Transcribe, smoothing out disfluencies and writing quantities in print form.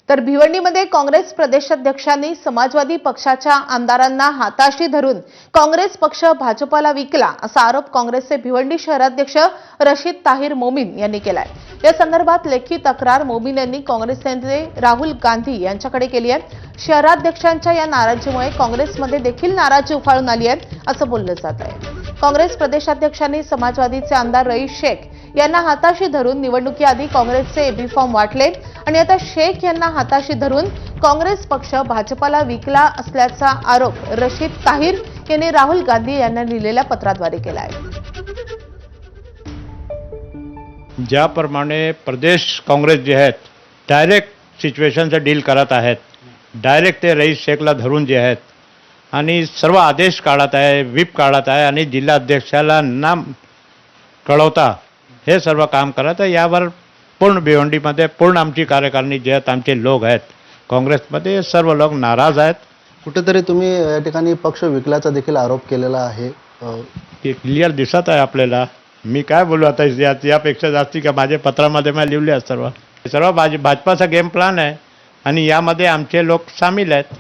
तर भिवंडीमध्ये काँग्रेस प्रदेशाध्यक्षांनी समाजवादी पक्षाच्या आमदारांना हाताशी धरून काँग्रेस पक्ष भाजपला विकला असा आरोप काँग्रेसचे भिवंडी शहराध्यक्ष रशीद ताहिर मोमीन यांनी केलाय। या संदर्भात लेखी तक्रार मोमीन यांनी काँग्रेस नेते राहुल गांधी यांच्याकडे केली आहे। शहराध्यक्षांच्या या नाराजीमुळे काँग्रेसमध्ये देखील नाराजी उफाळून आली आहे असं बोललं जात आहे। काँग्रेस प्रदेशाध्यक्षांनी समाजवादीचे आमदार रईस शेख यांना हाताशी धरून निवडणुकीआधी काँग्रेसचे एबी फॉर्म वाटले आणि आता शेख यांना हाताशी धरून काँग्रेस पक्ष भाजपला विकला असल्याचा आरोप रशीद ताहिर यांनी राहुल गांधी यांना लिहिलेल्या पत्राद्वारे केला आहे। ज्याप्रमाणे प्रदेश काँग्रेस जे आहेत डायरेक्ट सिच्युएशनचं डील करत आहेत, डायरेक्ट ते रईस शेखला धरून जे आहेत आणि सर्व आदेश काढत आहे, व्हीप काढत आहे आणि जिल्हाध्यक्षाला नाम कळवता हे सर्व काम करत आहे। यावर पूर्ण भिवंडीमध्ये पूर्ण आमची कार्यकारिणी जे आहेत, आमचे लोक आहेत काँग्रेसमध्ये, सर्व लोक नाराज आहेत। कुठेतरी तुम्ही या ठिकाणी पक्ष विकल्याचा देखील आरोप केलेला आहे। ते क्लिअर दिसत आहे आपल्याला। मी काय बोलू आता यापेक्षा जास्ती का माझ्या पत्रामध्ये मी लिहिले सर्व भाजपाचा गेम प्लॅन आहे आणि यामध्ये आमचे लोक सामील आहेत।